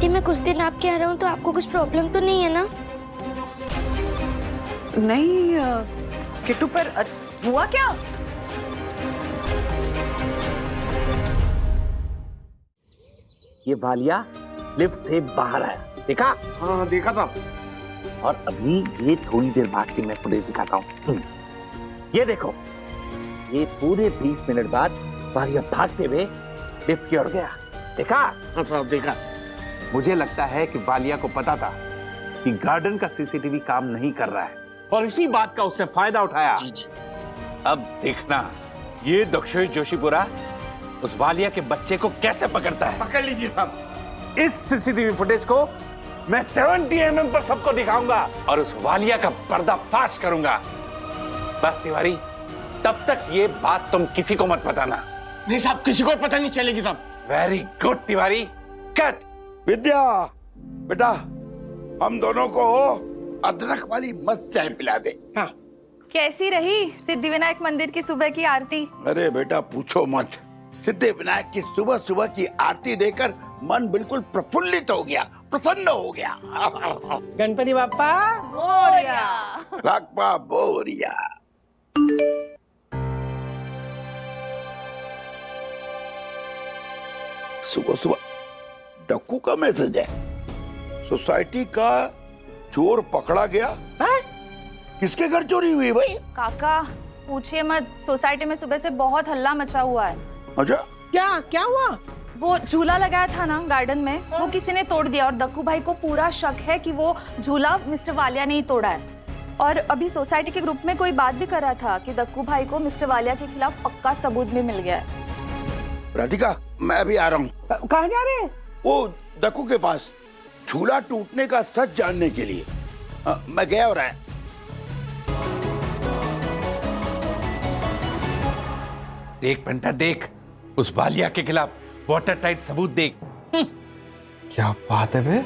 Aunty मैं कुछ दिन आपके यहाँ रहूँ तो आपको कुछ प्रॉब्लम तो नहीं है ना? नहीं किट्टू, पर हुआ क्या? ये वालिया लिफ्ट से बाहर आया, देखा? हाँ देखा था। और अभी ये थोड़ी देर बाद की मैं फुटेज दिखाता हूँ। ये देखो, ये पूरे 20 मिनट बाद वालिया भागते हुए लिफ्ट की ओर गया, देखा? हाँ साहब देखा। मुझे लगता है कि वालिया को पता था कि गार्डन का सीसीटीवी काम नहीं कर रहा है और इसी बात का उसने फायदा उठाया। जी जी। अब देखना, ये दक्षेश जोशीपुरा उस वालिया के बच्चे को कैसे पकड़ता है। पकड़ लीजिए साहब। इस सीसीटीवी फुटेज को मैं 70 mm पर सबको दिखाऊंगा और उस वालिया का पर्दाफाश करूंगा। बस तिवारी, तब तक ये बात तुम किसी को मत बताना। नहीं साहब, किसी को पता नहीं चलेगी साहब। Very good Tiwari, cut. Vidya, बेटा हम दोनों को अदरक वाली मस्त चाय पिला दे। हाँ। कैसी रही सिद्धिविनायक मंदिर की सुबह की आरती? अरे बेटा पूछो मत, सिद्धिविनायक की सुबह सुबह की आरती देखकर मन बिल्कुल प्रफुल्लित हो गया, प्रसन्न हो गया। गणपति बाप्पा मोरया। रागपा बोरिया। सुबह सुबह डक्कू का मैसेज है, सोसाइटी का चोर पकड़ा गया। है? किसके घर चोरी हुई भाई? काका पूछिए मत, सोसाइटी में सुबह से बहुत हल्ला मचा हुआ है। अच्छा, क्या क्या हुआ? वो झूला लगाया था ना गार्डन में, वो किसी ने तोड़ दिया और दक्कू भाई को पूरा शक है कि वो झूला मिस्टर वालिया ने ही तोड़ा है। और अभी सोसाइटी के ग्रुप में कोई बात भी कर रहा था कि दक्कू भाई को मिस्टर वालिया के खिलाफ पक्का सबूत भी मिल गया है। राधिका मैं अभी आ रहा हूँ। कहाँ जा रहे हैं? वो दक्कू के पास झूला टूटने का सच जानने के लिए। मैं गया हो रहा है। देख बंटा देख, उस वालिया के खिलाफ वाटर टाइट सबूत देख। क्या बात है बे,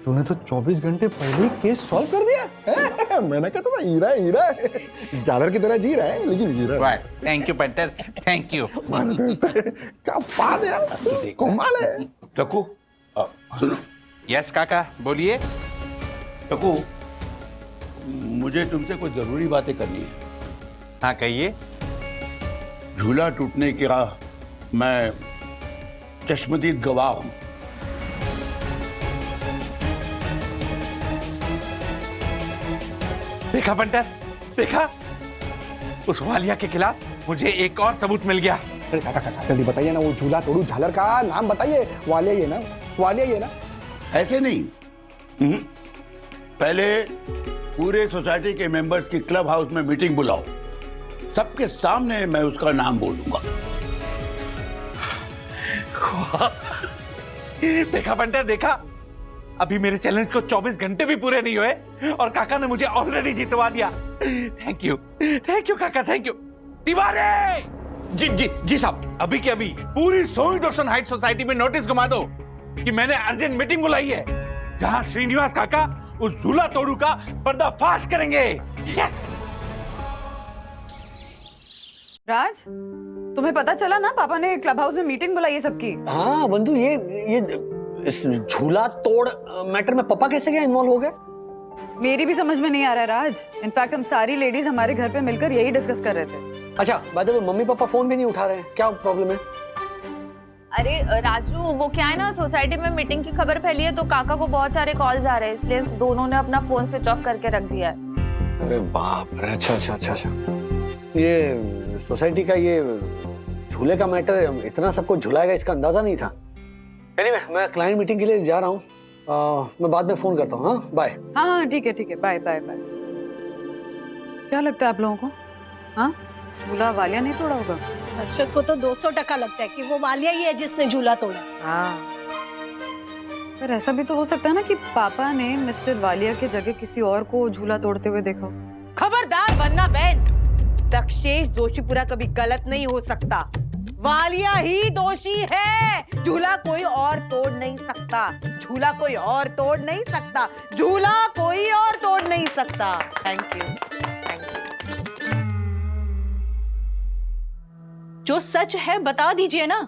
तूने तो 24 घंटे पहले ही केस सॉल्व कर दिया। मैंने कहा था हीरा है, हीरा है। जालर की तरह जी रहा है लेकिन हीरा है। थैंक यू बंटर, थैंक यू। क्या बात है यार, कमाल है। दक्कू सुनो। यस काका बोलिए। दक्कू, मुझे तुमसे कुछ जरूरी बातें करनी है। हाँ कहिए। झूला टूटने का मैं चश्मदीद गवाह हूं। देखा बंटर, देखा? उस वालिया के खिलाफ मुझे एक और सबूत मिल गया। अरे काका जल्दी बताइए ना, वो झूला तोड़ू झालर का नाम बताइए। वालिया ये ना, वालिया ये ना? ऐसे नहीं। पहले पूरे सोसाइटी के मेंबर्स की क्लब हाउस में मीटिंग बुलाओ, सबके सामने मैं उसका नाम बोलूंगा। देखा बंटर, देखा? अभी मेरे चैलेंज को 24 घंटे भी पूरे नहीं हुए और काका ने मुझे ऑलरेडी जितवा दिया। थैंक यू काका, थैंक यू। तिवारी! जी जी जी साहब। अभी के अभी पूरी सोई दर्शन हाइट सोसाइटी में नोटिस घुमा दो कि मैंने अर्जेंट मीटिंग बुलाई है, जहां श्रीनिवास काका उस झूला तोड़ू का पर्दाफाश करेंगे। यस। राज, तुम्हें पता चला ना पापा ने क्लब हाउस में मीटिंग बुलाई है सबकी? हाँ बंधु, ये इस झूला तोड़ मैटर में पापा कैसे क्या इन्वॉल्व हो गए? मेरी भी समझ में नहीं आ रहा है राज। इनफैक्ट हम सारी लेडीज हमारे घर पे मिलकर यही डिस्कस कर रहे थे। अच्छा by the way, mummy papa phone भी नहीं उठा रहे हैं, क्या प्रॉब्लम है? अरे राजू, वो क्या है ना, सोसाइटी में मीटिंग की खबर फैली है तो काका को बहुत सारे कॉल्स आ रहे हैं, इसलिए दोनों ने अपना फोन स्विच ऑफ करके रख दिया है। अरे बाप रे, अच्छा। ये सोसाइटी का ये झूले का मैटर इतना सबको झुलाएगा इसका अंदाजा नहीं था। एनीवे, मैं क्लाइंट मीटिंग के लिए जा रहा हूँ, मैं बाद में फोन करता हूँ। हाँ बाय। हाँ ठीक है, बाय बाय बाय। क्या लगता है आप लोगों को? हाँ, झूला वालिया नहीं तोड़ा होगा? हर्षद को तो 200% लगता है कि वो वालिया ही है जिसने झूला तोड़ा। हाँ, पर ऐसा भी तो हो सकता है ना कि पापा ने मिस्टर वालिया की जगह किसी और को झूला तोड़ते हुए देखा। खबरदार वरना बहन, दक्षेश जोशीपुरा कभी गलत नहीं हो सकता। वालिया ही दोषी है, झूला कोई और तोड़ नहीं सकता, झूला कोई और तोड़ नहीं सकता, झूला कोई और तोड़ नहीं सकता। Thank you. जो सच है बता दीजिए ना,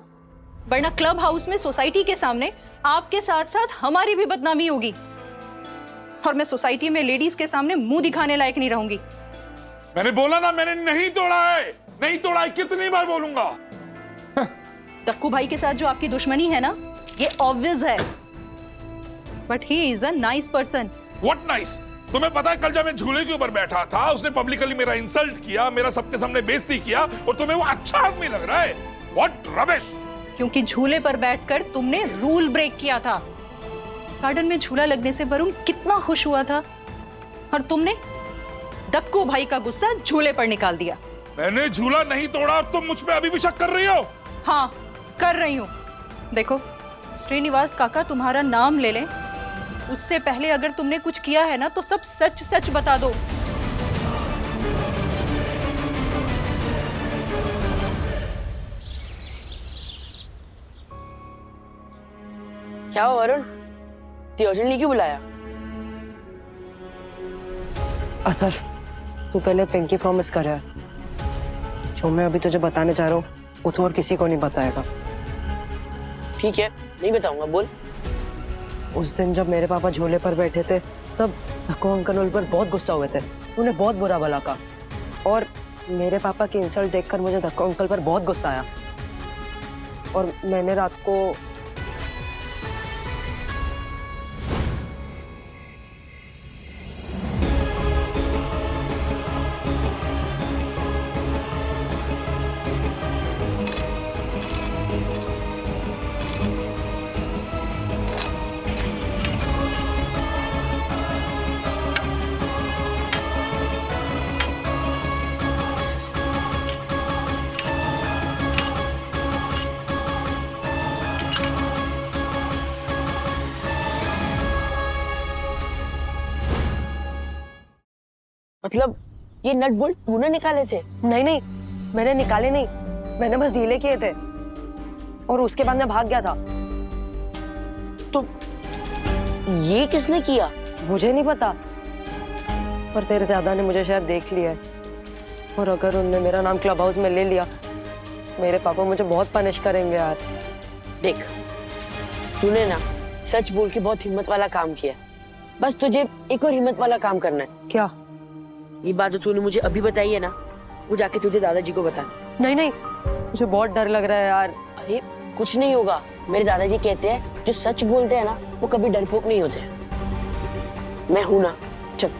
वरना क्लब हाउस में सोसाइटी के सामने आपके साथ साथ हमारी भी बदनामी होगी और मैं सोसाइटी में लेडीज के सामने मुंह दिखाने लायक नहीं रहूंगी। मैंने बोला ना, मैंने नहीं तोड़ा है, नहीं तोड़ा है, कितनी बार बोलूंगा। दक्कू भाई के साथ जो आपकी दुश्मनी है ना, ये ऑब्वियस है, but he is a nice person. What nice? तुम्हें पता है कल जब मैं झूले के ऊपर बैठा था, उसने पब्लिकली मेरा इंसल्ट किया, मेरा सबके सामने बेइज्जती किया, और तुम्हें वो अच्छा आदमी लग रहा है? What rubbish! क्योंकि झूले पर बैठकर तुमने रूल ब्रेक किया था। गार्डन में झूला लगने से वरुण कितना खुश हुआ था, और तुमने दक्कू भाई का गुस्सा झूले पर निकाल दिया। मैंने झूला नहीं तोड़ा, तुम मुझ पे अभी भी शक कर रही हो? हाँ, कर रही हूँ। देखो, श्रीनिवास काका तुम्हारा नाम ले लें, उससे पहले अगर तुमने कुछ किया है ना, तो सब सच सच बता दो। क्या हो वरुण, अर्जुन क्यों बुलाया? अथर, तू पहले पिंकी प्रॉमिस कर रहा है, जो मैं अभी तुझे बताने जा रहा हूँ वो तो और किसी को नहीं बताएगा। ठीक है, नहीं बताऊंगा, बोल। उस दिन जब मेरे पापा झूले पर बैठे थे, तब धक्को अंकल उन पर बहुत गुस्सा हुए थे, उन्हें बहुत बुरा भला कहा, और मेरे पापा की इंसल्ट देखकर मुझे धक्को अंकल पर बहुत गुस्सा आया, और मैंने रात को मतलब ये नट बोल्ट तूने निकाले थे? नहीं नहीं, मैंने निकाले नहीं, मैंने बस ढीले किए थे, और उसके बाद मैं भाग गया था। तो ये किसने किया? मुझे नहीं पता, पर तेरे दादा ने मुझे शायद देख लिया है, और अगर उनने मेरा नाम क्लब हाउस में ले लिया, मेरे पापा मुझे बहुत पनिश करेंगे यार। देख, तूने ना सच बोल के बहुत हिम्मत वाला काम किया, बस तुझे एक और हिम्मत वाला काम करना है। क्या? ये बात जो तूने मुझे अभी बताई है ना, वो जाके तुझे दादाजी को बताना। नहीं नहीं, मुझे बहुत डर लग रहा है यार। अरे कुछ नहीं होगा, मेरे दादाजी कहते हैं जो सच बोलते हैं ना, वो कभी डरपोक नहीं होते। मैं हूं ना, चल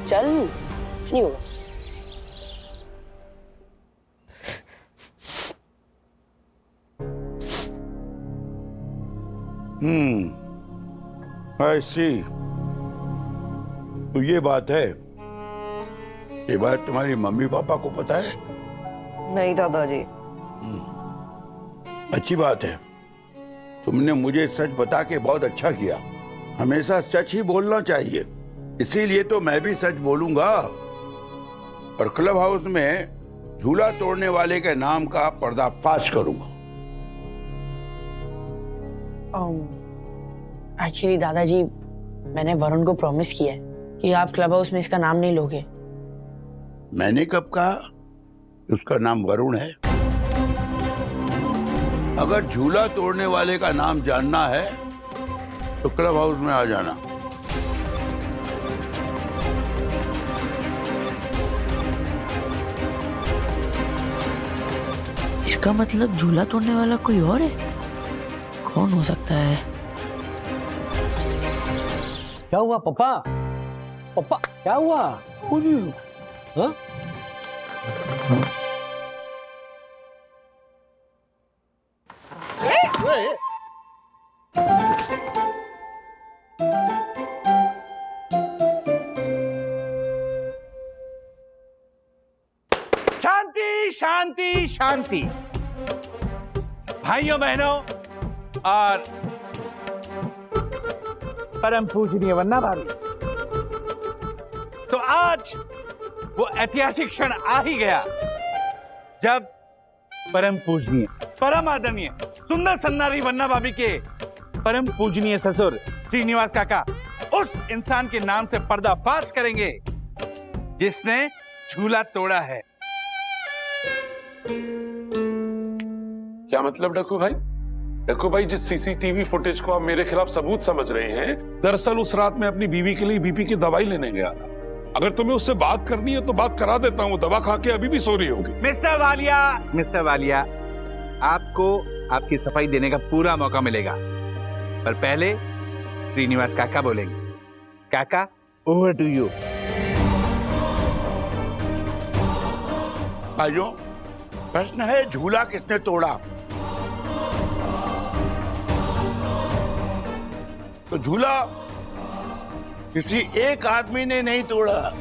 चल, कुछ नहीं होगा। I see। तो ये बात है, ये बात तुम्हारी मम्मी पापा को पता है? नहीं दादाजी। अच्छी बात है, तुमने मुझे सच बता के बहुत अच्छा किया। हमेशा सच ही बोलना चाहिए, इसीलिए तो मैं भी सच बोलूंगा, और क्लब हाउस में झूला तोड़ने वाले के नाम का पर्दाफाश करूंगा। एक्चुअली दादाजी, मैंने वरुण को प्रॉमिस किया है कि आप क्लब हाउस में इसका नाम नहीं लोगे। मैंने कब कहा उसका नाम वरुण है? अगर झूला तोड़ने वाले का नाम जानना है तो क्लब हाउस में आ जाना। इसका मतलब झूला तोड़ने वाला कोई और है? कौन हो सकता है? क्या हुआ पापा? पापा क्या हुआ? हाँ? शांति शांति शांति। भाइयों बहनों और परम पूजनीय वन्ना भाभी, तो आज वो ऐतिहासिक क्षण आ ही गया जब परम पूजनीय, परम आदरणीय, सुंदर सन्नारी वन्ना भाभी के परम पूजनीय ससुर श्रीनिवास काका उस इंसान के नाम से पर्दाफाश करेंगे जिसने झूला तोड़ा है। क्या मतलब डक्कू भाई? देखो भाई, जिस सीसीटीवी फुटेज को आप मेरे खिलाफ सबूत समझ रहे हैं, दरअसल उस रात मैं अपनी बीवी के लिए बीपी की दवाई लेने गया था। अगर तुम्हें उससे बात करनी है तो बात करा देता हूँ, दवा खा के अभी भी सो रही होगी। मिस्टर वालिया, आपको आपकी सफाई देने का पूरा मौका मिलेगा, पर पहले श्रीनिवास काका बोलेंगे। काका, ओवर टू यू। भाइयों, प्रश्न है झूला किसने तोड़ा? तो झूला किसी एक आदमी ने नहीं तोड़ा,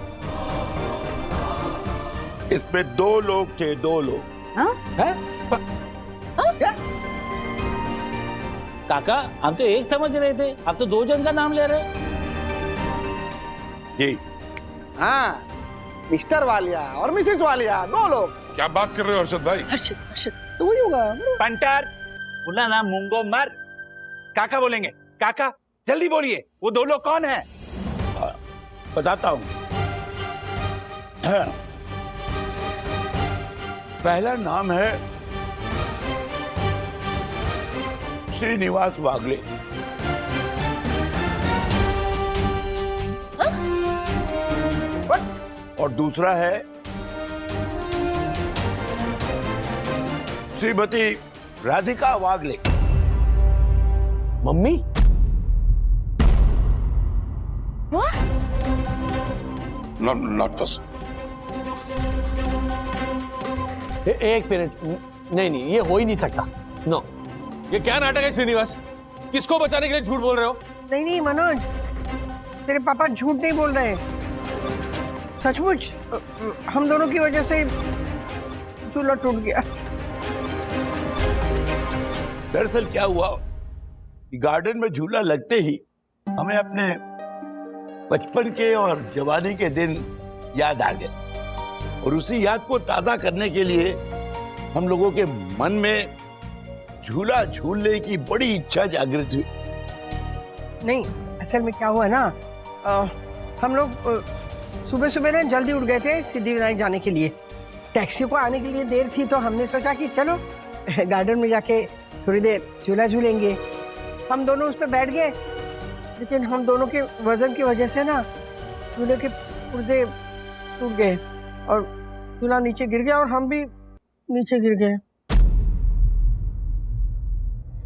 इसमें 2 लोग थे, 2 लोग। काका, हम तो एक समझ रहे थे, आप तो 2 जन का नाम ले रहे। जी हाँ, मिस्टर वालिया और मिसेस वालिया, 2 लोग। क्या बात कर रहे हो हर्षद भाई? हर्षद तो वही होगा। पंटर, बोला ना मूंगो मर। काका बोलेंगे। काका जल्दी बोलिए, वो 2 लोग कौन है? बताता हूं। पहला नाम है श्रीनिवास वागले। और दूसरा है श्रीमती राधिका वागले। मम्मी? Not possible. एक मिनट, नहीं, ये हो ही नहीं सकता। नो, ये क्या नाटक है श्रीनिवास? किसको बचाने के लिए झूठ बोल रहे हो? नहीं मनोज, तेरे पापा झूठ नहीं बोल रहे हैं। सचमुच हम दोनों की वजह से झूला टूट गया। दरअसल क्या हुआ, गार्डन में झूला लगते ही हमें अपने बचपन के और जवानी के दिन याद आ गए, और उसी याद को ताजा करने के लिए हम लोगों के मन में झूला झूलने की बड़ी इच्छा जागृत हुई। नहीं, असल में क्या हुआ ना, हम लोग सुबह सुबह ना जल्दी उठ गए थे सिद्धिविनायक जाने के लिए। टैक्सी को आने के लिए देर थी, तो हमने सोचा कि चलो गार्डन में जाके थोड़ी देर झूला झूलेंगे। हम दोनों उस पर बैठ गए, लेकिन हम दोनों के वजन की वजह से ना झूले के पुर्जे टूट गए और झूला नीचे गिर गया और हम भी नीचे गिर गए।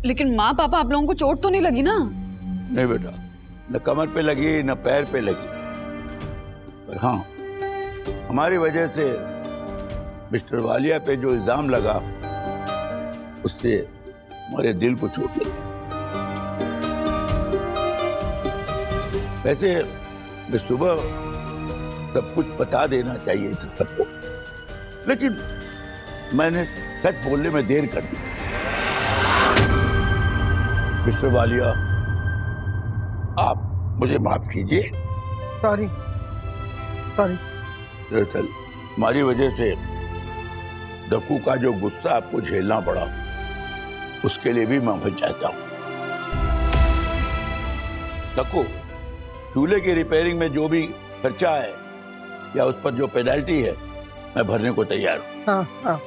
लेकिन माँ पापा, आप लोगों को चोट तो नहीं लगी ना? नहीं बेटा, न कमर पे लगी न पैर पे लगी, पर हाँ, हमारी वजह से मिस्टर वालिया पे जो इल्जाम लगा उससे हमारे दिल को चोट लगी। वैसे मैं सुबह सब कुछ बता देना चाहिए था सबको, लेकिन मैंने सच बोलने में देर कर दी। मिस्टर वालिया, आप मुझे माफ कीजिए। सॉरी। दरअसल हमारी वजह से दक्कू का जो गुस्सा आपको झेलना पड़ा, उसके लिए भी मैं माफी चाहता हूं। दक्कू, झूले की रिपेयरिंग में जो भी खर्चा है या उस पर जो पेनल्टी है, मैं भरने को तैयार हूं। हाँ।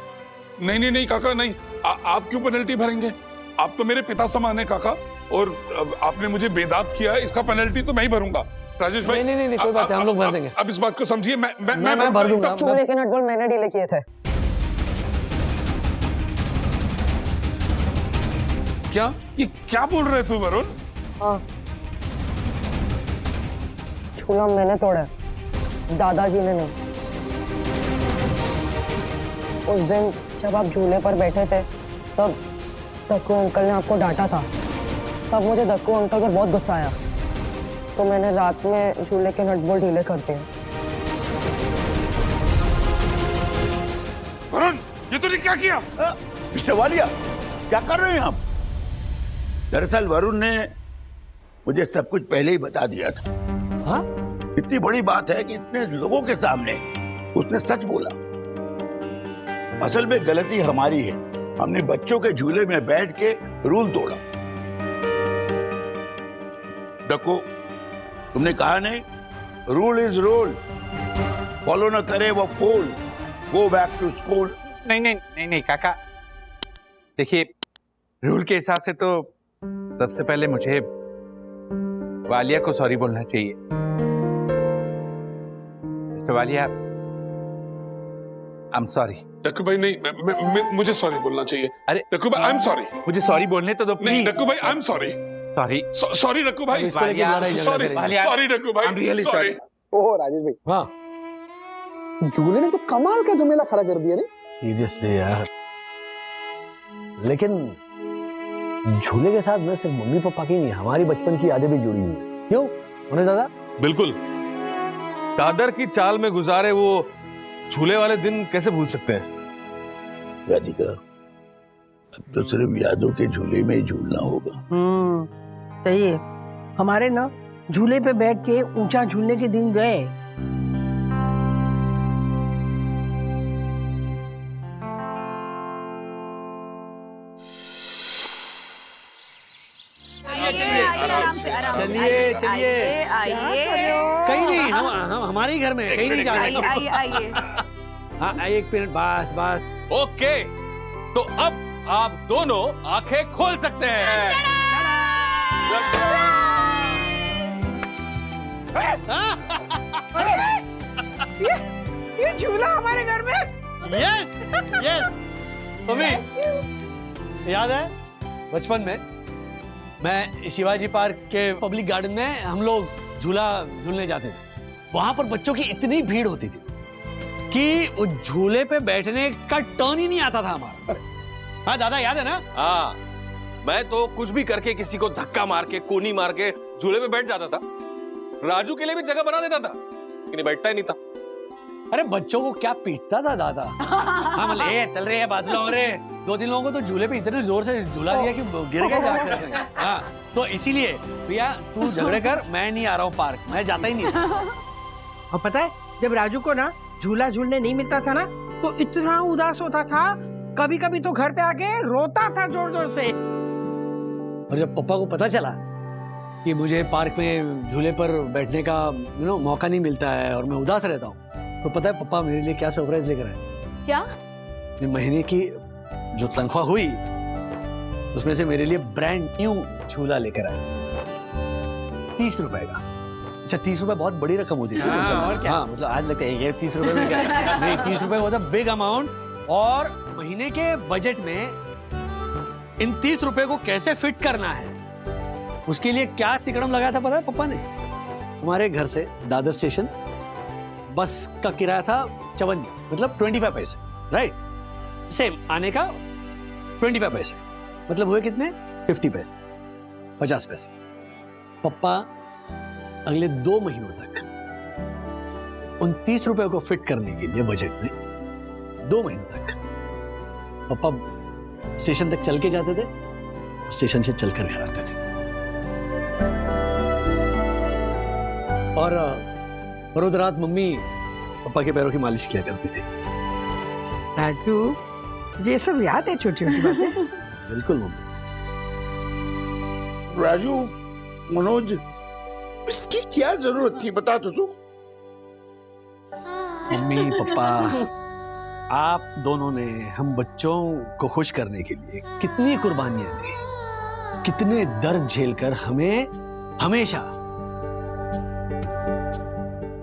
नहीं काका, नहीं। आप क्यों पेनल्टी भरेंगे? आप तो मेरे पिता समान है काका, और आपने मुझे बेदाग किया है, इसका पेनल्टी तो मैं ही भरूंगा। राजेश भाई, नहीं, कोई बात है, हम लोग भर देंगे। अब इस बात को समझिए, मैं भर दूंगा। झूले के नट बोल्ट मैंने डीले किए थे। क्या? ये क्या बोल रहे तू वरुण? हाँ, झूला मैंने तोड़ा, दादाजी ने नहीं। उस दिन जब आप झूले पर बैठे थे, तब दक्कू अंकल ने आपको डांटा था। तब मुझे दक्कू अंकल पर बहुत गुस्सा आया, तो मैंने रात में झूले के नट बोल्ट ढीले कर दिए। वरुण, ये तूने क्या किया? मिस्टर वालिया, क्या कर रहे हैं आप? दरअसल वरुण ने मुझे सब कुछ पहले ही बता दिया था। हाँ? इतनी बड़ी बात है कि इतने लोगों के सामने उसने सच बोला। असल में गलती हमारी है, हमने बच्चों के झूले में बैठ के रूल तोड़ा। देखो, तुमने कहा नहीं, रूल इज रूल, फॉलो न करे वो फूल, गो बैक टू स्कूल। नहीं काका, देखिए रूल के हिसाब से तो सबसे पहले मुझे वालिया को सॉरी बोलना चाहिए। Mr Walia, I am sorry. Dakku भाई नहीं, मुझे सॉरी बोलना चाहिए। अरे डक्कू भाई, आई एम सॉरी। मुझे सॉरी बोलने तो दो नहीं प्लीज। डक्कू भाई, I am sorry. Sorry sorry Dakku भाई, इसको लेके लड़ाई झगड़ा सॉरी करेंगे। सॉरी डक्कू भाई, I'm really सॉरी। sorry. ओह राजेश भाई, हाँ झूले ने तो कमाल का झमेला खड़ा कर दिया नहीं? सीरियसली यार, लेकिन झूले के साथ न सिर्फ मम्मी पापा की नहीं, हमारी बचपन की यादें भी जुड़ी हुई हैं। क्यों उन्हें दादा? बिल्कुल, दादर की चाल में गुजारे वो झूले वाले दिन कैसे भूल सकते हैं? राधिका, अब तो सिर्फ यादों के झूले में ही झूलना होगा। सही है। हमारे ना झूले पे बैठ के ऊंचा झूलने के दिन गए। चलिए चलिए, कहीं नहीं, हम हमारे ही घर में, कहीं नहीं जा रहे। हाँ आइए, एक मिनट, बस बस। ओके, तो अब आप दोनों आंखें खोल सकते हैं। ये झूला हमारे घर में। यस यस, मम्मी याद है बचपन में मैं शिवाजी पार्क के पब्लिक गार्डन में हम लोग झूला झूलने जाते थे। वहां पर बच्चों की इतनी भीड़ होती थी कि उस झूले पे बैठने का टर्न ही नहीं आता था हमारा। हाँ दादा, याद है ना? हाँ, मैं तो कुछ भी करके किसी को धक्का मार के, कोनी मार के झूले पे बैठ जाता था। राजू के लिए भी जगह बना देता था, लेकिन बैठता ही नहीं था। अरे बच्चों को क्या पीटता था दादा। हाँ मतलब, ए चल रहे हैं बादल हो रहे, 2-3 लोगों को तो झूले पे इतने जोर से झूला दिया कि गिर गए जाकर। हाँ, तो इसीलिए भैया तू झगड़े कर, मैं नहीं आ रहा हूँ पार्क, मैं जाता ही नहीं था। और पता है, जब राजू को ना झूला झूलने नहीं मिलता था ना, तो इतना उदास होता था, कभी कभी तो घर पे आके रोता था जोर जोर से। और जब पापा को पता चला कि मुझे पार्क में झूले पर बैठने का मौका नहीं मिलता है और मैं उदास रहता हूँ, तो पता है पापा मेरे लिए क्या सरप्राइज लेकर आए? क्या? महीने की जो तनख्वाह हुई उसमें से मेरे लिए ब्रांड न्यू झूला लेकर आए थे, 30 रुपए का। अच्छा, 30 रुपए बहुत बड़ी रकम होती है। हाँ मतलब आज लगता है ये 30 रुपए में क्या? नहीं, 30 रुपए वॉज अ बिग अमाउंट। और महीने के बजट में इन 30 रुपए को कैसे फिट करना है, उसके लिए क्या तिकड़म लगाया था पता है पापा ने? हमारे घर से दादर स्टेशन बस का किराया था 54, मतलब 25 पैसे, राइट? सेम आने का 25 पैसे, मतलब हुए कितने? 50 पैसे, 50 पैसे। पापा अगले 2 महीनों तक उन 30 रुपए को फिट करने के लिए बजट में 2 महीनों तक पापा स्टेशन तक चल के जाते थे, स्टेशन से चलकर घर आते थे। और रोज रात मम्मी पापा के पैरों की मालिश किया करती थी। राजू, ये सब याद है छोटी छोटी बातें? बिल्कुल मम्मी। राजू, मनोज, इसकी क्या जरूरत थी बता तो तू। मम्मी पापा, आप दोनों ने हम बच्चों को खुश करने के लिए कितनी कुर्बानियां दी, कितने दर्द झेलकर हमें हमेशा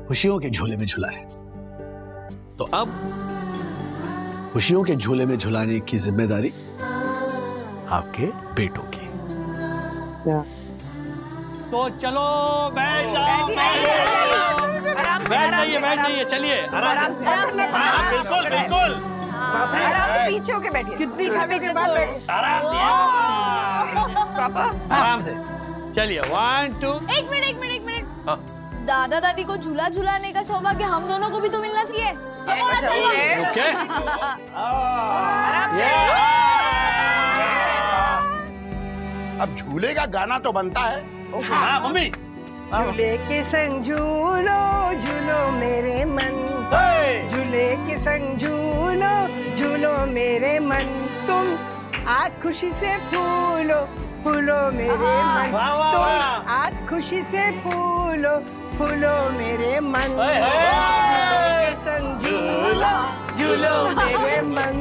खुशियों के झूले में झुलाए। तो अब खुशियों के झूले में झुलाने की जिम्मेदारी आपके बेटों की। तो चलो बैठ जाओ, बैठ जाइए, चलिए आराम से। हाँ, बिल्कुल बिल्कुल, पीछे होके बैठिए। कितनी समय के बाद आराम से चलिए। 1 2। एक मिनट। दादा दादी को झूला झुलाने का सौभाग्य हम दोनों को भी तो मिलना चाहिए। ओके, अब झूले का गाना तो बनता है। हाँ मम्मी। झूले के संग झूलो झूलो मेरे मन, झूले के संग झूलो झूलो मेरे मन, तुम आज खुशी से फूलो फूलो मेरे मन, तुम आज खुशी से फूलो फूलो मेरे मन, झूले के संग झूलो झूलो मेरे मन।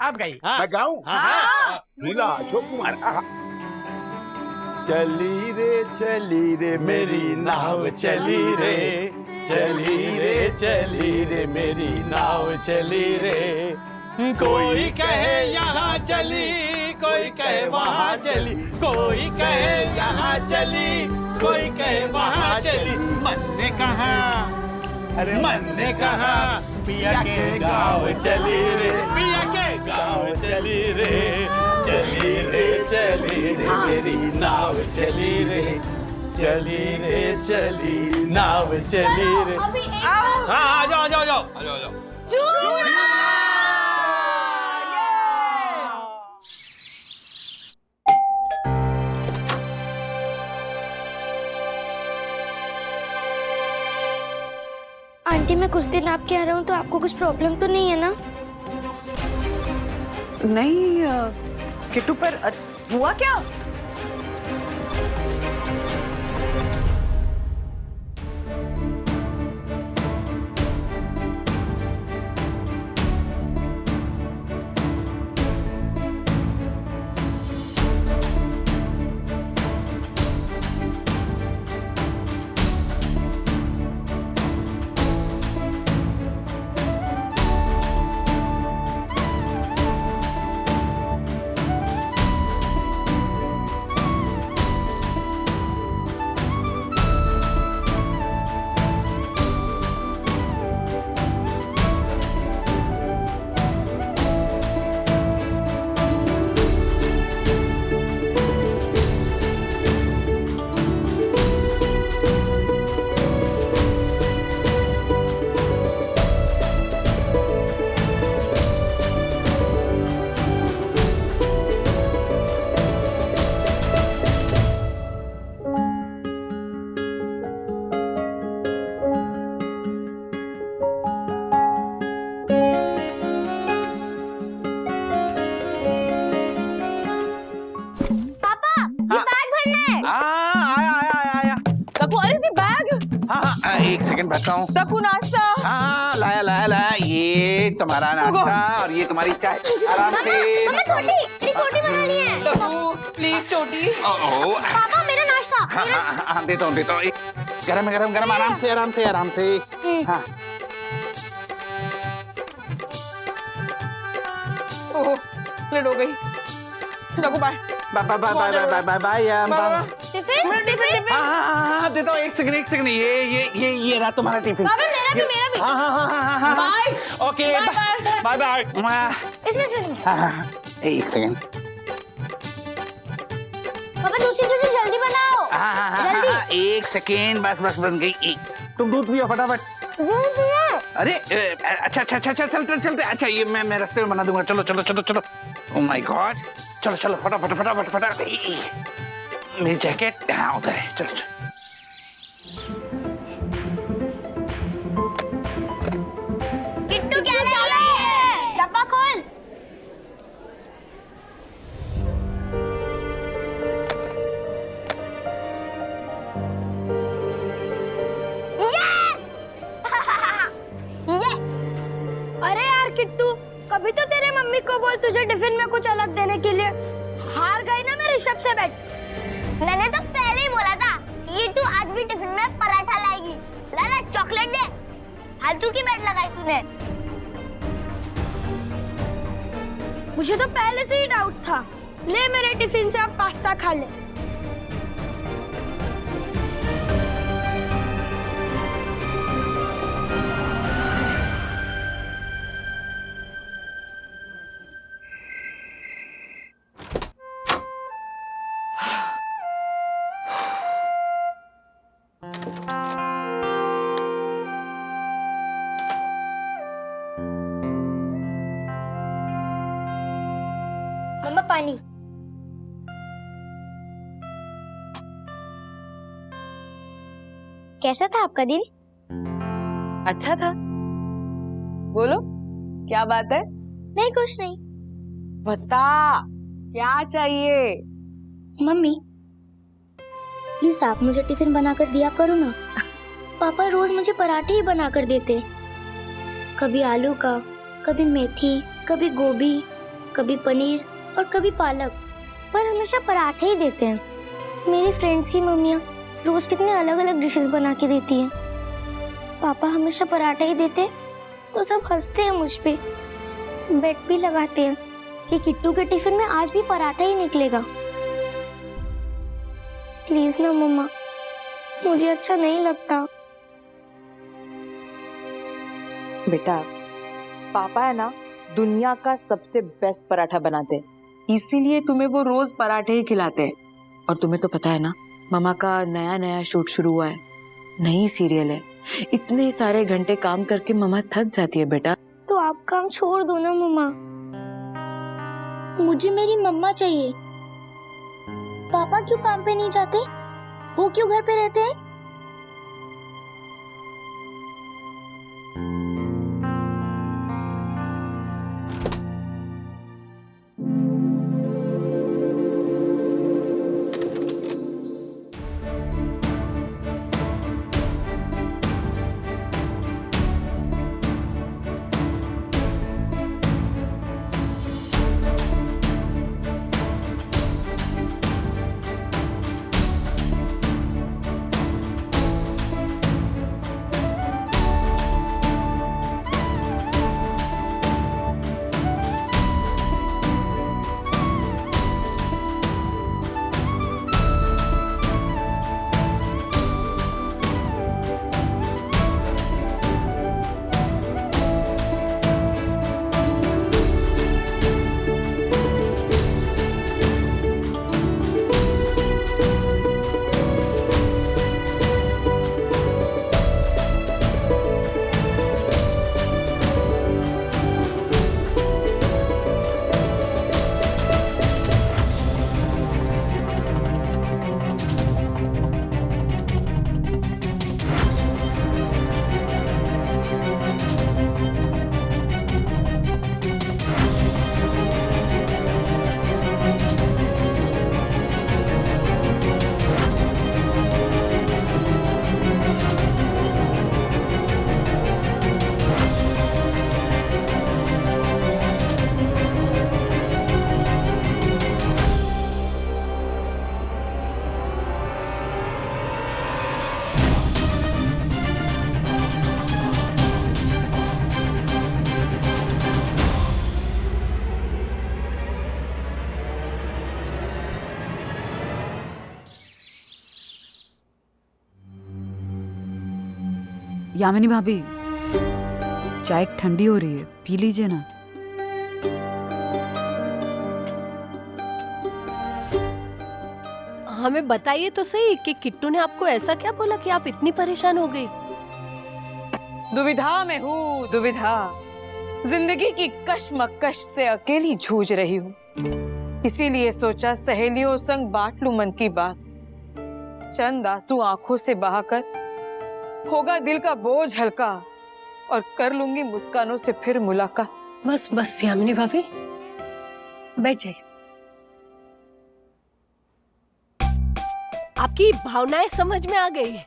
आप गाइए। मैं गाऊं? लीला अशोक कुमार। चली रे मेरी नाव चली रे, चली रे मेरी नाव चली रे। कोई कहे यहाँ चली, कोई कहे वहाँ चली, कोई कहे यहाँ चली, कोई कहे वहाँ चली। मन ने कहा, अरे मन ने कहा, पिया के गाँव चली रे, पिया के गाँव चली रे, चली रे मेरी नाव चली रे, चली नाव चली रे। हाँ आ जाओ आ जाओ आ जाओ आ जाओ आ जाओ। आंटी मैं कुछ दिन आपके यहाँ रहूँ तो आपको कुछ प्रॉब्लम तो नहीं है ना? नहीं किट्टू, पर हुआ क्या? एक सेकंड बैठता हूँ। तकू नाश्ता। हाँ लाया लाया लाया, ये तुम्हारा नाश्ता और ये तुम्हारी चाय। आराम से। मेरी छोटी बनानी है। तकू प्लीज छोटी। पापा मेरा नाश्ता। हाँ देता हूँ देता हूँ। गरम है गरम गरम, आराम से आराम से आराम से। हाँ ओह लेट हो गई। तकू bye bye bye bye bye bye bye. Tiffin हाँ देता हूँ। एक सेकंड ये रहा तुम्हारा टिफिन। मेरा भी। हाँ बाय। Okay bye bye. इसमें हाँ एक सेकंड। पापा दूसरी चीज़ जल्दी बनाओ। हाँ एक सेकंड, बस बन गई। तुम दूध पियो फटाफट। अरे अच्छा चलते। अच्छा ये मैं रास्ते में बना दूंगा। चलो। ओह माय गॉड, चलो फटाफट। मेरी जैकेट हाँ उधर है। चलो किट्टू क्या लाया? डब्बा खोल। अरे यार किट्टू, कभी तो तेरे मम्मी को बोल तुझे टिफिन में कुछ अलग देने के लिए। हार गई ना मैं ऋषभ से बैठ। मैंने तो पहले ही बोला था कि तू आज भी टिफिन में पराठा लाएगी। लाला चॉकलेट दे। फालतू की बैठ लगाई तूने। मुझे तो पहले से ही डाउट था। ले मेरे टिफिन से अब पास्ता खा ले। मम्मा पानी। कैसा था आपका दिन? अच्छा था। बोलो क्या बात है? नहीं कुछ नहीं। बता क्या चाहिए? मम्मी प्लीज आप मुझे टिफिन बनाकर दिया करो ना। पापा रोज मुझे पराठे ही बनाकर देते। कभी आलू का, कभी मेथी, कभी गोभी। कभी पनीर और कभी पालक, पर हमेशा पराठे ही देते हैं। मेरी फ्रेंड्स की मम्मियाँ रोज कितने अलग अलग डिशेस बना के देती हैं। पापा हमेशा पराठा ही देते हैं तो सब हंसते हैं मुझ पे, बेट भी लगाते हैं कि किट्टू के टिफिन में आज भी पराठा ही निकलेगा। प्लीज ना मम्मा, मुझे अच्छा नहीं लगता। बेटा, पापा है ना दुनिया का सबसे बेस्ट पराठा बनाते हैं, इसीलिए तुम्हें वो रोज पराठे ही खिलाते हैं। और तुम्हें तो पता है ना, मामा का नया नया शूट शुरू हुआ है, नई सीरियल है। इतने सारे घंटे काम करके मामा थक जाती है बेटा। तो आप काम छोड़ दो ना मम्मा, मुझे मेरी मम्मा चाहिए। पापा क्यों काम पे नहीं जाते? वो क्यों घर पे रहते हैं? यामिनी भाभी, चाय ठंडी हो रही है, पी लीजिए ना। हमें बताइए तो सही कि किट्टू ने आपको ऐसा क्या बोला कि आप इतनी परेशान हो गई? दुविधा में हूँ, दुविधा। जिंदगी की कश्मकश से अकेली जूझ रही हूँ, इसीलिए सोचा सहेलियों संग बांट लूं मन की बात। चंद आंसू आंखों से बहाकर होगा दिल का बोझ हल्का, और कर लूंगी मुस्कानों से फिर मुलाकात। बस बस यामिनी भाभी, बैठ जाइए। आपकी भावनाएं समझ में आ गई है,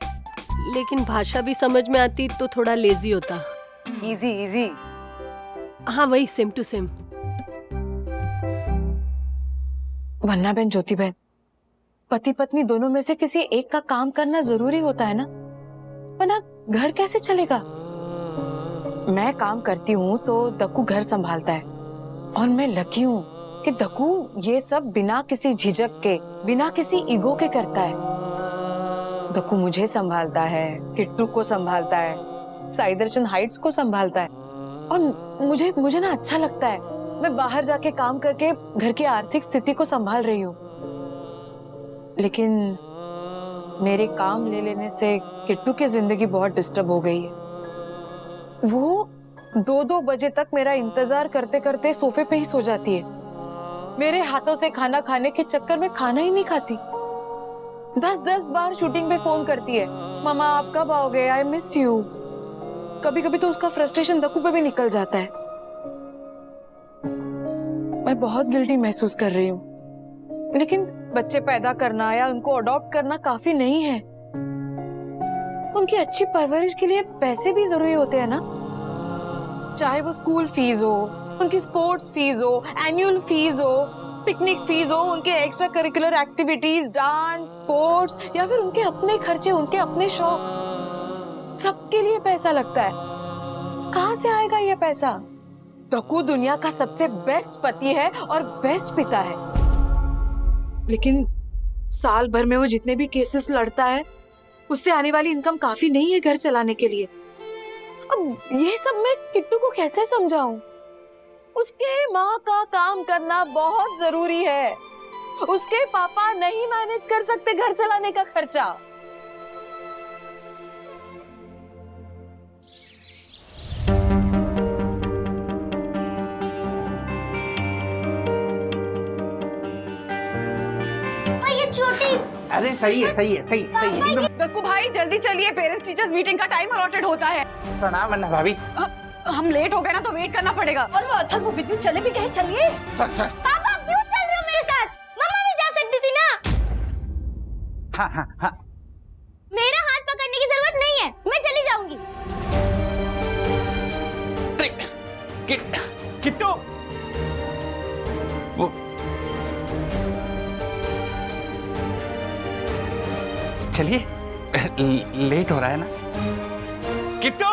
लेकिन भाषा भी समझ में आती तो थोड़ा लेजी होता। Easy easy. हाँ वही, सेम टू सेम। वन्ना बहन, ज्योति बहन, पति पत्नी दोनों में से किसी एक का काम करना जरूरी होता है ना, वरना घर कैसे चलेगा। मैं काम करती हूँ तो दक्कू घर संभालता है, और मैं लकी हूँ कि दक्कू ये सब बिना किसी झिझक के, बिना किसी ईगो के करता है। दक्कू मुझे संभालता है, किट्टू को संभालता है, साई दर्शन हाइट्स को संभालता है, और मुझे ना अच्छा लगता है। मैं बाहर जाके काम करके घर की आर्थिक स्थिति को संभाल रही हूँ, लेकिन मेरे काम ले लेने से किट्टू की जिंदगी बहुत डिस्टर्ब हो गई है। वो 2-2 बजे तक मेरा इंतजार करते करते सोफे पे ही सो जाती है। मेरे हाथों से खाना खाने के चक्कर में खाना ही नहीं खाती। 10-10 बार शूटिंग पे फोन करती है, मामा आप कब आओगे, आई मिस यू। कभी कभी तो उसका फ्रस्ट्रेशन दक्कू पे भी निकल जाता है। मैं बहुत गिल्टी महसूस कर रही हूँ, लेकिन बच्चे पैदा करना या उनको अडॉप्ट करना काफी नहीं है। उनकी अच्छी परवरिश के लिए पैसे भी जरूरी होते हैं ना। चाहे वो स्कूल फीस हो, उनकी स्पोर्ट्स फीस हो, एनुअल फीस हो, पिकनिक फीस हो, उनके extra curricular activities, dance, sports या फिर उनके अपने खर्चे, उनके अपने शौक, सबके लिए पैसा लगता है। कहाँ से आएगा ये पैसा? दक्कू दुनिया का सबसे बेस्ट पति है और बेस्ट पिता है, लेकिन साल भर में वो जितने भी केसेस लड़ता है उससे आने वाली इनकम काफी नहीं है घर चलाने के लिए। अब ये सब मैं किट्टू को कैसे समझाऊं? उसके माँ का काम करना बहुत जरूरी है। उसके पापा नहीं मैनेज कर सकते घर चलाने का खर्चा। ये छोटी। अरे सही है सही है सही सही है एकदम। दक्कू भाई जल्दी चलिए, पेरेंट्स टीचर्स मीटिंग का टाइम अलॉटेड होता है। प्रणाम वन्ना भाभी। हम लेट हो गए ना तो वेट करना पड़ेगा। और वो अथर्व वो विद्युत चले भी गए, चलिए। पापा क्यों चल रहे हो मेरे साथ? मम्मा भी जा सकती थी ना। हाँ हाँ हाँ। मेरा हाथ पकड़ने की जरूरत नहीं है, मैं चली जाऊंगी। किट्टू वो चलिए, लेट हो रहा है ना। Kittu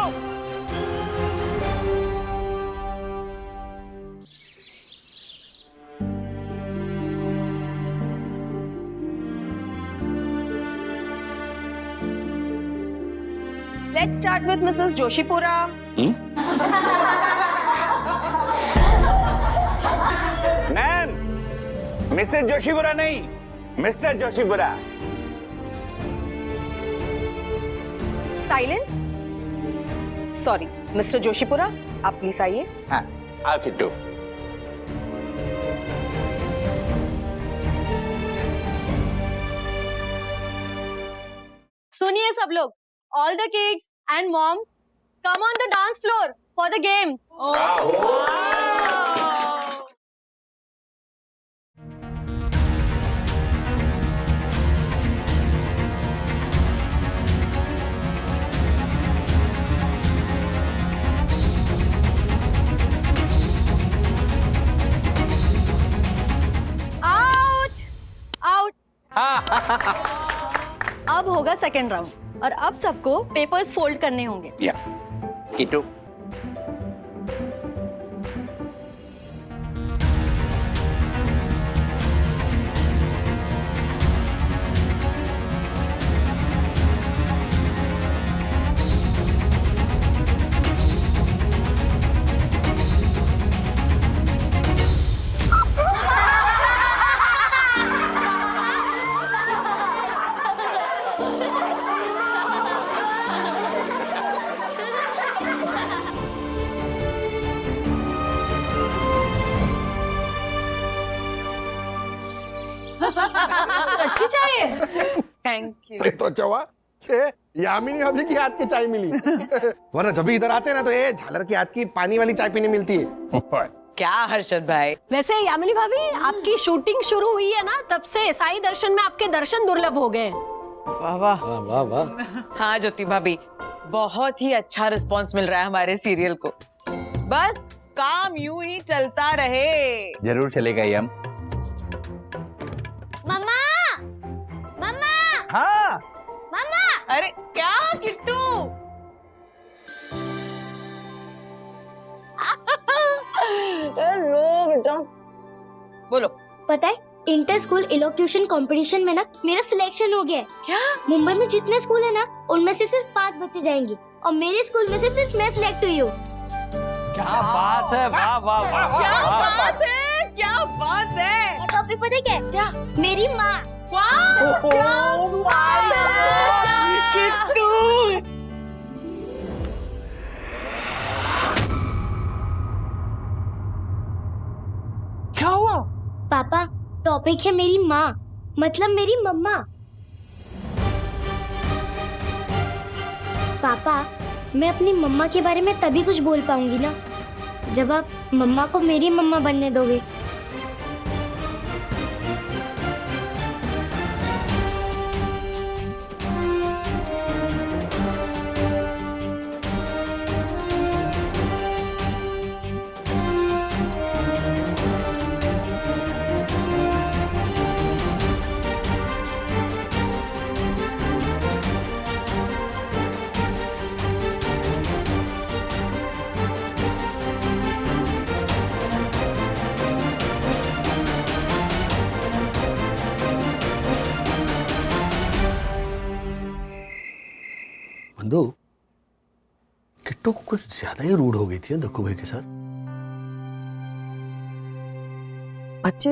Let's start with Mrs. Joshipura. Ma'am, Mrs Joshipura नहीं, Mr Joshipura. Silence. Sorry, Mr. Joshipura, आप प्लीज आइए। हाँ, आओ किट्टू। सुनिए सब लोग, all the kids and moms come on the dance floor for the games. Out, out. अब होगा सेकेंड राउंड और अब सबको पेपर्स फोल्ड करने होंगे। या किट्टू अच्छी चाय है। Thank you. अरे तो चवा यामिनी अभी की हाथ की चाय मिली। वरना जब भी इधर आते हैं ना तो ये झालर के हाथ की पानी वाली चाय पीने मिलती है। क्या हर्षद भाई? वैसे यामिनी भाभी, आपकी शूटिंग शुरू हुई है ना, तब से साई दर्शन में आपके दर्शन दुर्लभ हो गए। वाह वाह वाह वाह। हाँ ज्योति भाभी, बहुत ही अच्छा रिस्पांस मिल रहा है हमारे सीरियल को। बस काम यूं ही चलता रहे। जरूर चलेगा ये हम। मम्मा, मम्मा, हाँ मम्मा। अरे क्या किट्टू? हेलो बेटा, बोलो। पता है इंटर स्कूल इलोक्यूशन कंपटीशन में ना मेरा सिलेक्शन हो गया है। क्या? मुंबई में जितने स्कूल है ना उनमें से सिर्फ 5 बच्चे जाएंगे और मेरे स्कूल में से सिर्फ मैं सिलेक्ट हुई हूँ। क्या बात है, वाह वाह वाह। क्या बात है, क्या बात है। टॉपिक पता है क्या? क्या? मेरी माँ। किट्टू क्या हुआ? पापा, टॉपिक है मेरी माँ, मतलब मेरी मम्मा। पापा, मैं अपनी मम्मा के बारे में तभी कुछ बोल पाऊंगी ना जब आप मम्मा को मेरी मम्मा बनने दोगे। किट्टू को कुछ ज्यादा ही रूड हो गई थी दक्कू भाई के साथ। बच्चे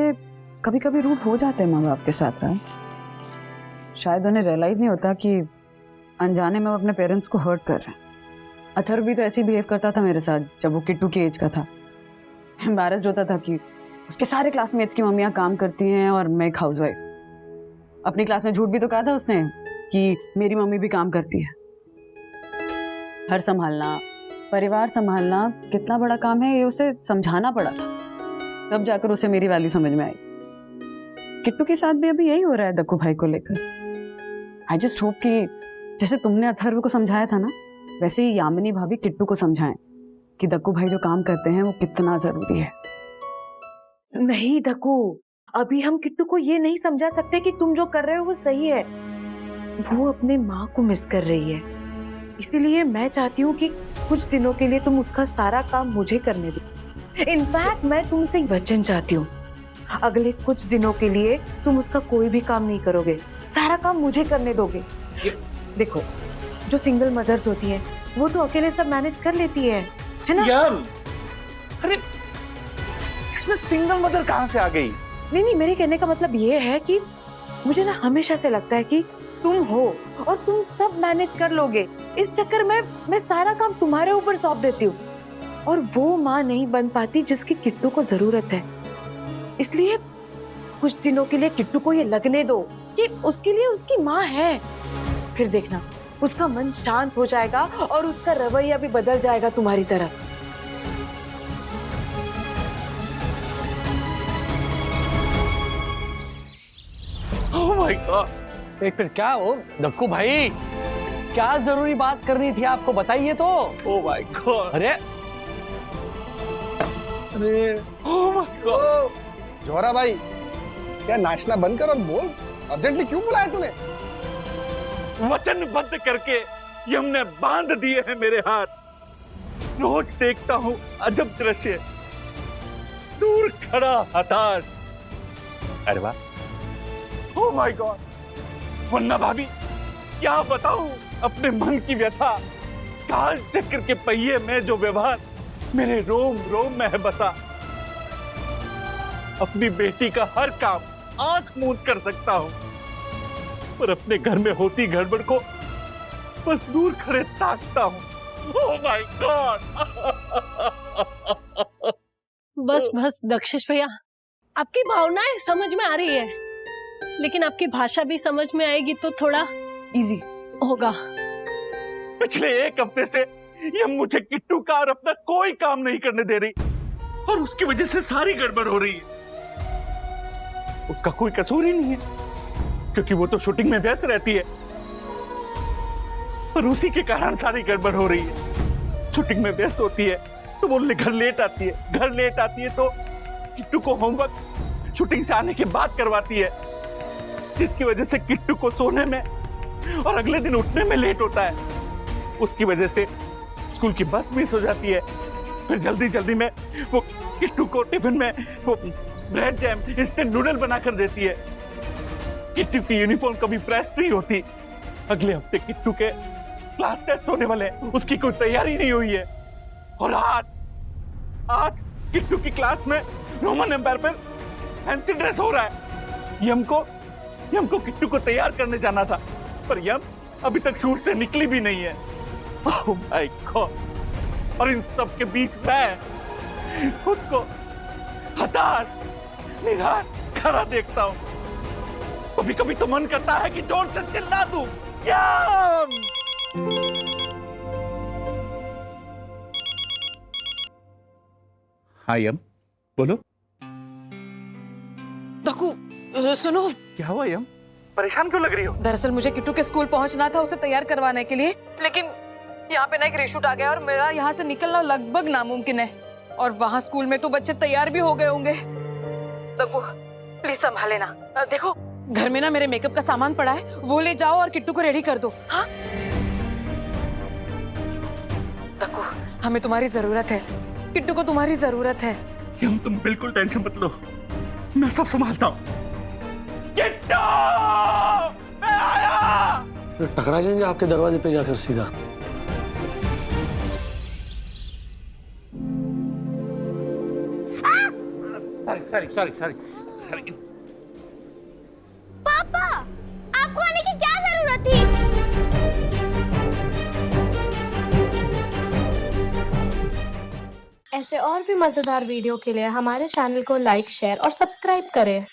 कभी कभी रूड हो जाते हैं माँ बाप के साथ। राय शायद उन्हें रियलाइज नहीं होता कि अनजाने में वो अपने पेरेंट्स को हर्ट कर रहे हैं। अथर्व भी तो ऐसे ही बिहेव करता था मेरे साथ जब वो किट्टू की एज का था। एम्बैरेस्ड होता था कि उसके सारे क्लासमेट्स की मम्मियाँ काम करती हैं और मैं एक हाउसवाइफ। अपनी क्लास में झूठ भी तो कहा था उसने कि मेरी मम्मी भी काम करती है। घर संभालना, परिवार संभालना कितना बड़ा काम है ये उसे समझाना पड़ा था, तब जाकर उसे मेरी वैल्यू समझ में आई। किट्टू के साथ भी अभी यही हो रहा है दक्कू भाई को लेकर। आई जस्ट होप कि जैसे तुमने अथर्व को समझाया था ना, वैसे ही यामिनी भाभी किट्टू को समझाएं कि दक्कू भाई जो काम करते हैं वो कितना जरूरी है। नहीं दक्कू, अभी हम किट्टू को ये नहीं समझा सकते कि तुम जो कर रहे हो वो सही है। वो अपने माँ को मिस कर रही है, इसीलिए मैं चाहती हूँ कि कुछ दिनों के लिए तुम उसका सारा काम मुझे करने दो। इनफैक्ट मैं तुमसे वचन चाहती हूँ, अगले कुछ दिनों के लिए तुम उसका कोई भी काम नहीं करोगे, सारा काम मुझे करने दोगे। देखो, जो सिंगल मदर्स होती है वो तो अकेले सब मैनेज कर लेती है ना? अरे इसमें सिंगल मदर कहाँ से आ गई? नहीं, मेरे कहने का मतलब ये है कि मुझे ना हमेशा से लगता है कि तुम हो और तुम सब मैनेज कर लोगे। इस चक्कर में मैं सारा काम तुम्हारे ऊपर सौंप देती हूँ और वो माँ नहीं बन पाती जिसकी किट्टू को जरूरत है। इसलिए कुछ दिनों के लिए किट्टू को ये लगने दो कि उसके लिए उसकी माँ है। फिर देखना उसका मन शांत हो जाएगा और उसका रवैया भी बदल जाएगा तुम्हारी तरफ। Oh my God! एक मिनट, क्या हो दक्कू भाई, क्या जरूरी बात करनी थी आपको, बताइए तो। Oh my God! अरे ओह माय गॉड! जोहरा भाई, क्या नाचना बंद कर और बोल, अर्जेंटली क्यों बुलाया तूने? वचनबद्ध करके यम ने बांध दिए हैं मेरे हाथ। रोज देखता हूँ अजब दृश्य, दूर खड़ा हताश। अरे वाह! Oh my God! वन्ना भाभी, क्या बताऊं अपने मन की व्यथा। काल चक्र के पहिए में जो व्यवहार मेरे रोम रोम में है बसा। अपनी बेटी का हर काम आंख मूंद कर सकता हूं, पर अपने घर में होती गड़बड़ को बस दूर खड़े ताकता हूं। Oh my God! बस दक्षेश भैया, आपकी भावनाएं समझ में आ रही है, लेकिन आपकी भाषा भी समझ में आएगी तो थोड़ा इजी होगा। पिछले एक हफ्ते से ये मुझे किट्टू का और अपना कोई काम नहीं करने दे रही और उसकी वजह से सारी गड़बड़ हो रही है। उसका कोई कसूर ही नहीं है, क्योंकि वो तो शूटिंग में व्यस्त रहती है, पर उसी के कारण सारी गड़बड़ हो रही है। शूटिंग में व्यस्त होती है तो वो घर लेट आती है, घर लेट आती है तो किट्टू को होमवर्क शूटिंग से आने के बाद करवाती है, जिसकी वजह से किट्टू को सोने में और अगले दिन उठने में लेट होता है। उसकी वजह से स्कूल की बस मिस हो जाती है। फिर जल्दी जल्दी में वो किट्टू को टिफिन में वो ब्रेड जैम, इंस्टेंट नूडल बना कर देती है। किट्टू की यूनिफॉर्म कभी प्रेस नहीं होती। अगले हफ्ते किट्टू के क्लास टेस्ट होने वाले हैं, उसकी कोई तैयारी नहीं हुई है। और आज किट्टू की क्लास में रोमन एम्पायर पर फैंसी ड्रेस हो रहा है। यम को किट्टू को तैयार करने जाना था, पर यम अभी तक शूट से निकली भी नहीं है। Oh my God! और इन सब के बीच मैं खुद को हताश, निराश खड़ा देखता हूं। कभी कभी तो मन करता है कि जोर से चिल्ला दूं, यम! हाँ यम, बोलो। दक्कू, सुनो। क्या हुआ यम? परेशान क्यों लग रही हो? दरअसल मुझे किट्टू के स्कूल पहुंचना था उसे तैयार करवाने के लिए, लेकिन यहाँ पे ना एक रीशूट आ गया और मेरा यहाँ से निकलना लगभग नामुमकिन है। और वहाँ स्कूल में तो बच्चे तैयार भी हो गए होंगे। दक्कू, प्लीज संभाले ना। देखो, घर में ना मेरे मेकअप का सामान पड़ा है, वो ले जाओ और किट्टू को रेडी कर दो। हाँ दक्कू, हमें तुम्हारी जरूरत है, किट्टू को तुम्हारी जरूरत है। यम, तुम बिल्कुल टेंशन मत लो, मैं सब संभालता हूँ। किट्टू, मैं आया। टकरा जाएंगे आपके दरवाजे पे जाकर सीधा। सॉरी पापा, आपको आने की क्या जरूरत थी? ऐसे और भी मजेदार वीडियो के लिए हमारे चैनल को लाइक, शेयर और सब्सक्राइब करें।